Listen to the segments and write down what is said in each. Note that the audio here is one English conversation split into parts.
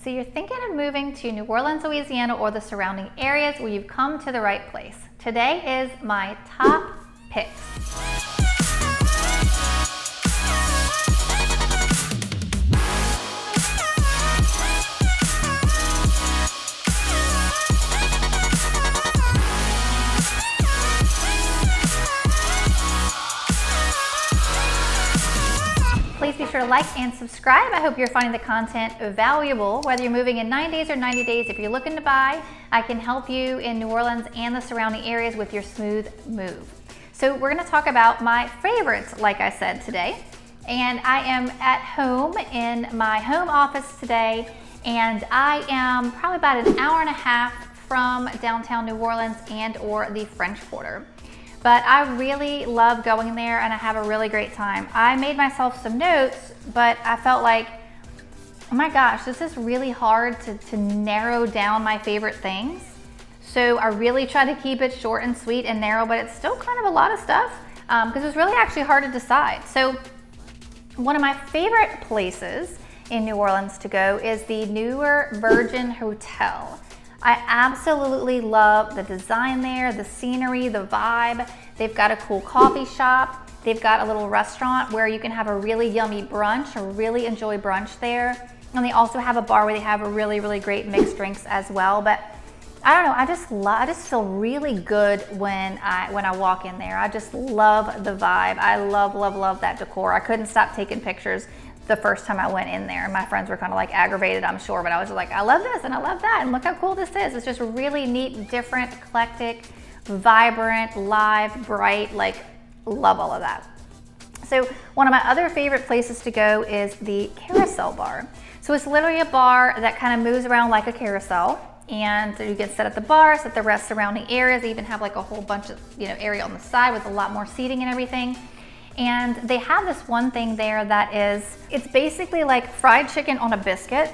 So you're thinking of moving to New Orleans, Louisiana or the surrounding areas, well, you've come to the right place. Today is my top picks. Please be sure to like and subscribe. I hope you're finding the content valuable. Whether you're moving in 9 days or 90 days, if you're looking to buy, I can help you in New Orleans and the surrounding areas with your smooth move. So we're gonna talk about my favorites, like I said today. And I am at home in my home office today, and I am probably about an hour and a half from downtown New Orleans and or the French Quarter. But I really love going there and I have a really great time. I made myself some notes, but I felt like, oh my gosh, this is really hard to narrow down my favorite things. So I really try to keep it short and sweet and narrow, but it's still kind of a lot of stuff because it's really actually hard to decide. So one of my favorite places in New Orleans to go is the newer Virgin Hotel. I absolutely love the design there, the scenery, the vibe. They've got a cool coffee shop. They've got a little restaurant where you can have a really yummy brunch or really enjoy brunch there. And they also have a bar where they have a really, really great mixed drinks as well. But I don't know, I just feel really good when I walk in there. I just love the vibe. I love that decor. I couldn't stop taking pictures the first time I went in there. My friends were kind of like aggravated, I'm sure, but I was just like, I love this and I love that, and look how cool this is. It's just really neat, different, eclectic, vibrant, live, bright, like love all of that. So one of my other favorite places to go is the Carousel Bar. So it's literally a bar that kind of moves around like a carousel, and you get set at the bar, set the rest surrounding areas. They even have like a whole bunch of area on the side with a lot more seating and everything. And they have this one thing there that is, it's basically like fried chicken on a biscuit,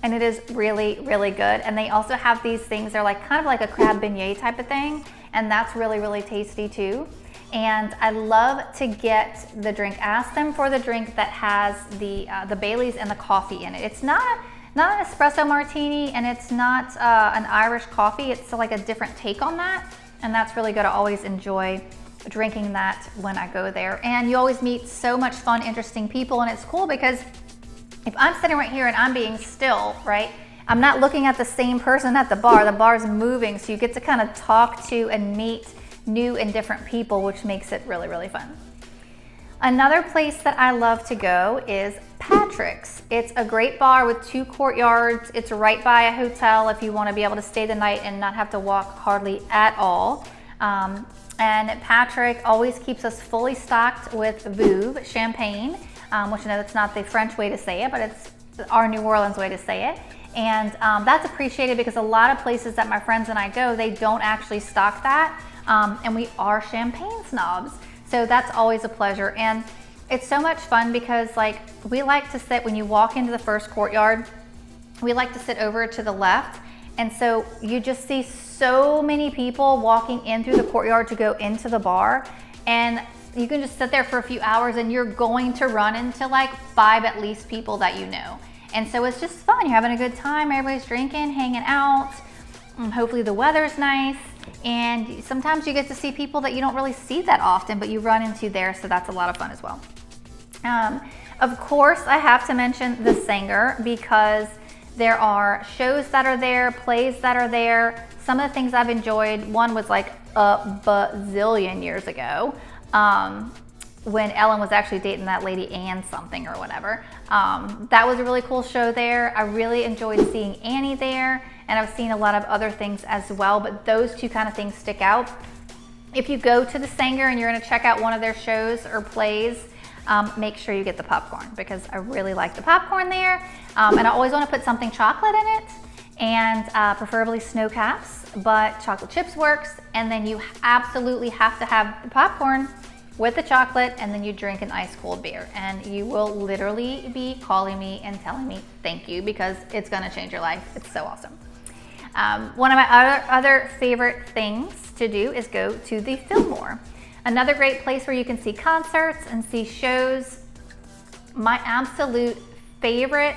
and it is really, really good. And they also have these things, they're like kind of like a crab beignet type of thing, and that's really, really tasty too. And I love to get the drink. Ask them for the drink that has the Baileys and the coffee in it. It's not an espresso martini, and it's not an Irish coffee. It's like a different take on that, and that's really good. I always enjoy drinking that when I go there. And you always meet so much fun, interesting people, and it's cool because if I'm sitting right here and I'm being still, right, I'm not looking at the same person at the bar's moving, so you get to kind of talk to and meet new and different people, which makes it really, really fun. Another place that I love to go is Patrick's. It's a great bar with 2 courtyards. It's right by a hotel if you want to be able to stay the night and not have to walk hardly at all. And Patrick always keeps us fully stocked with Veuve champagne, which I know that's not the French way to say it, but it's our New Orleans way to say it. And that's appreciated because a lot of places that my friends and I go, they don't actually stock that. And we are champagne snobs. So that's always a pleasure. And it's so much fun because like we like to sit, when you walk into the first courtyard, we like to sit over to the left. And so you just see so many people walking in through the courtyard to go into the bar, and you can just sit there for a few hours and you're going to run into like 5 at least people that you know. And so it's just fun. You're having a good time. Everybody's drinking, hanging out. Hopefully the weather's nice. And sometimes you get to see people that you don't really see that often, but you run into there. So that's a lot of fun as well. Of course, I have to mention the Sanger because there are shows that are there, plays that are there. Some of the things I've enjoyed, one was like a bazillion years ago when Ellen was actually dating that lady Anne something or whatever. That was a really cool show there. I really enjoyed seeing Annie there, and I've seen a lot of other things as well, but those 2 kind of things stick out. If you go to the Sanger and you're gonna check out one of their shows or plays, make sure you get the popcorn because I really like the popcorn there. And I always want to put something chocolate in it, and preferably snow caps, but chocolate chips works. And then you absolutely have to have the popcorn with the chocolate, and then you drink an ice cold beer, and you will literally be calling me and telling me thank you because it's going to change your life. It's so awesome. One of my other favorite things to do is go to the Fillmore. Another great place where you can see concerts and see shows. My absolute favorite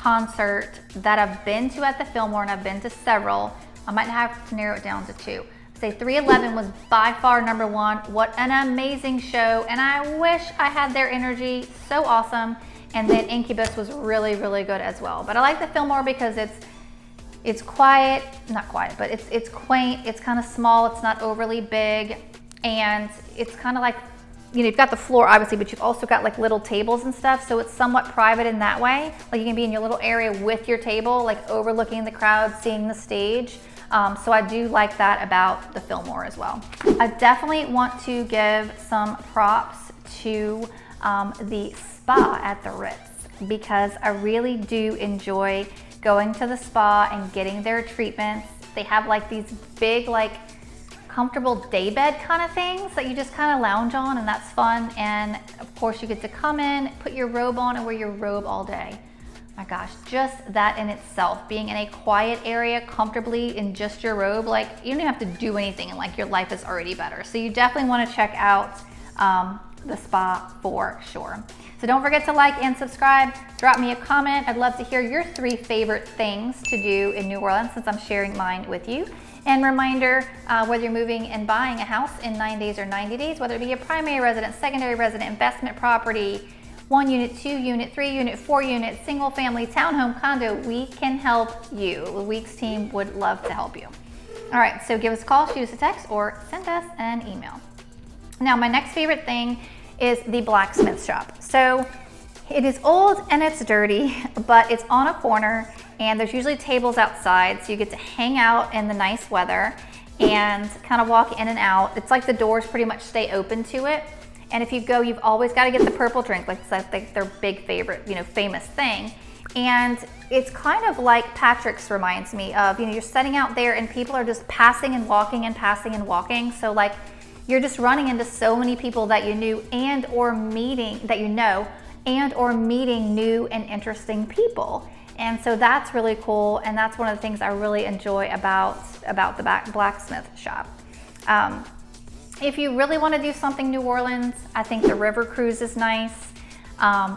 concert that I've been to at the Fillmore, and I've been to several, I might have to narrow it down to two. Say 311 was by far number one. What an amazing show, and I wish I had their energy. So awesome. And then Incubus was really, really good as well. But I like the Fillmore because it's quiet, not quiet, but it's quaint, it's kind of small, it's not overly big, and it's kind of like, you know, you've got the floor obviously, but you've also got like little tables and stuff, so it's somewhat private in that way. Like you can be in your little area with your table, like overlooking the crowd, seeing the stage. So I do like that about the Fillmore as well. I definitely want to give some props to the spa at the Ritz, because I really do enjoy going to the spa and getting their treatments. They have like these big, like comfortable daybed kind of things that you just kind of lounge on, and that's fun. And of course you get to come in, put your robe on, and wear your robe all day. My gosh, just that in itself, being in a quiet area comfortably in just your robe, like you don't even have to do anything, and like your life is already better. So you definitely want to check out the spa for sure. So don't forget to like and subscribe. Drop me a comment. I'd love to hear your 3 favorite things to do in New Orleans, since I'm sharing mine with you. And reminder, whether you're moving and buying a house in 9 days or 90 days, whether it be a primary residence, secondary residence, investment property, 1 unit, 2 unit, 3 unit, 4 unit, single family, townhome, condo, we can help you. The Weeks team would love to help you. All right, so give us a call, shoot us a text, or send us an email. Now, my next favorite thing is the blacksmith shop. So it is old and it's dirty, but it's on a corner, and there's usually tables outside, so you get to hang out in the nice weather and kind of walk in and out. It's like the doors pretty much stay open to it. And if you go, you've always got to get the purple drink, like it's like their big favorite, you know, famous thing. And it's kind of like Patrick's reminds me of, you know, you're setting out there and people are just passing and walking and passing and walking. So like you're just running into so many people that you knew and or meeting that you know and or meeting new and interesting people. And so that's really cool, and that's one of the things I really enjoy about the blacksmith shop. If you really want to do something New Orleans, I think the river cruise is nice.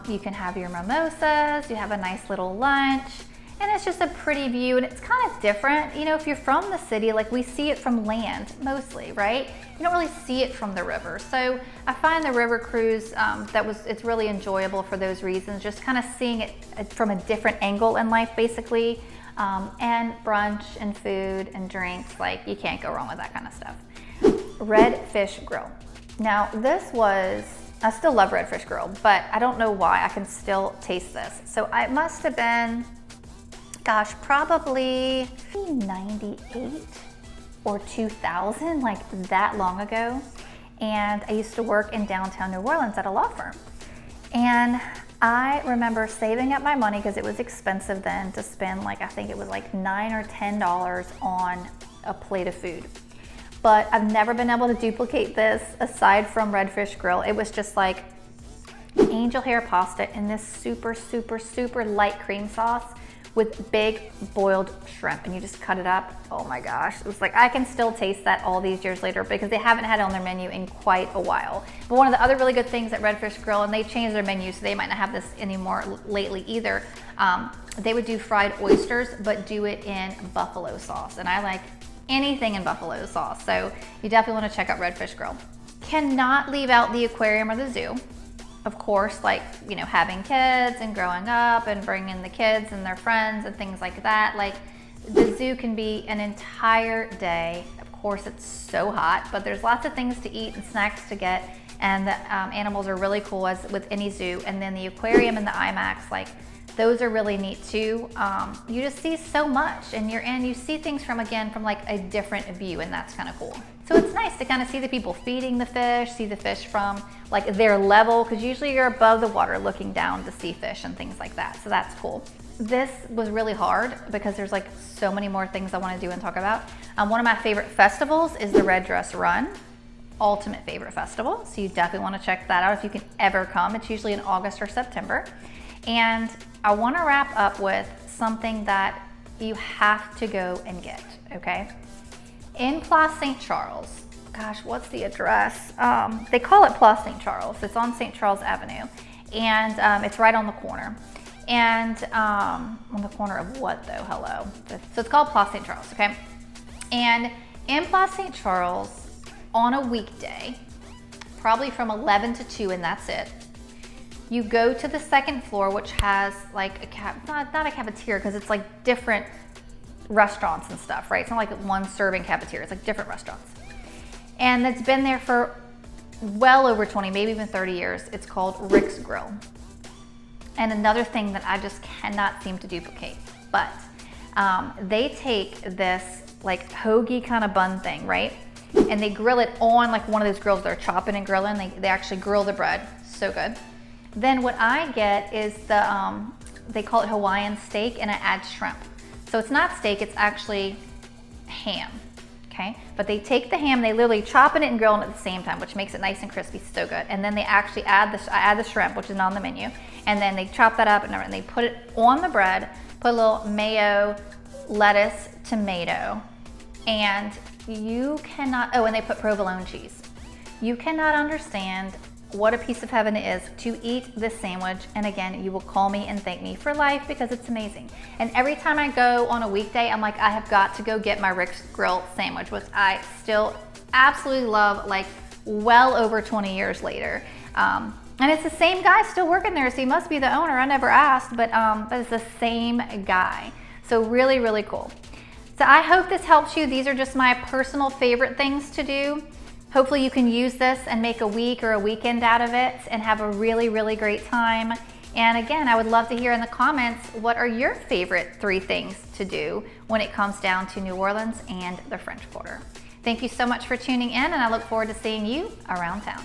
You can have your mimosas, you have a nice little lunch, and it's just a pretty view, and it's kind of different. You know, if you're from the city, like we see it from land mostly, right? You don't really see it from the river. So I find the river cruise, it's really enjoyable for those reasons, just kind of seeing it from a different angle in life, basically. And brunch and food and drinks, like you can't go wrong with that kind of stuff. Red Fish Grill. Now I still love Red Fish Grill, but I don't know why, I can still taste this. So it must have been, gosh, probably 98 or 2000, like that long ago. And I used to work in downtown New Orleans at a law firm. And I remember saving up my money, because it was expensive then to spend, like, I think it was like $9 or $10 on a plate of food. But I've never been able to duplicate this aside from Red Fish Grill. It was just like angel hair pasta in this super, super, super light cream sauce with big boiled shrimp, and you just cut it up. Oh my gosh, it was like, I can still taste that all these years later, because they haven't had it on their menu in quite a while. But one of the other really good things at Red Fish Grill, and they changed their menu, so they might not have this anymore lately either, they would do fried oysters, but do it in buffalo sauce. And I like anything in buffalo sauce, so you definitely want to check out Red Fish Grill. Cannot leave out the aquarium or the zoo. Of course, like, you know, having kids and growing up and bringing the kids and their friends and things like that. Like, the zoo can be an entire day. Of course, it's so hot, but there's lots of things to eat and snacks to get, and the animals are really cool, as with any zoo. And then the aquarium and the IMAX, like, those are really neat too. You just see so much, and you see things from like a different view, and that's kind of cool. So it's nice to kind of see the people feeding the fish, see the fish from like their level, because usually you're above the water looking down to see fish and things like that. So that's cool. This was really hard because there's like so many more things I want to do and talk about. One of my favorite festivals is the Red Dress Run. Ultimate favorite festival. So you definitely want to check that out if you can ever come. It's usually in August or September. And I want to wrap up with something that you have to go and get, okay? In Place St. Charles, gosh, what's the address? They call it Place St. Charles. It's on St. Charles Avenue, and it's right on the corner. And on the corner of what though? Hello. So it's called Place St. Charles, okay? And in Place St. Charles, on a weekday, probably from 11 to 2, and that's it, you go to the second floor, which has like not a cafeteria, because it's like different restaurants and stuff, right? It's not like one serving cafeteria, it's like different restaurants. And it's been there for well over 20, maybe even 30 years. It's called Rick's Grill. And another thing that I just cannot seem to duplicate, but they take this like hoagie kind of bun thing, right? And they grill it on like one of those grills they're chopping and grilling. They actually grill the bread, so good. Then what I get is the, they call it Hawaiian steak, and I add shrimp. So it's not steak, it's actually ham, okay? But they take the ham, they literally chop it and grill it at the same time, which makes it nice and crispy, so good. And then they actually add I add the shrimp, which is not on the menu. And then they chop that up and they put it on the bread, put a little mayo, lettuce, tomato, and you cannot, oh, and they put provolone cheese. You cannot understand what a piece of heaven it is to eat this sandwich. And again, you will call me and thank me for life because it's amazing. And every time I go on a weekday, I'm like, I have got to go get my Rick's Grill sandwich, which I still absolutely love, like well over 20 years later. And it's the same guy still working there, so he must be the owner. I never asked, but it's the same guy. So really, really cool. So I hope this helps you. These are just my personal favorite things to do. Hopefully you can use this and make a week or a weekend out of it and have a really, really great time. And again, I would love to hear in the comments, what are your favorite 3 things to do when it comes down to New Orleans and the French Quarter? Thank you so much for tuning in, and I look forward to seeing you around town.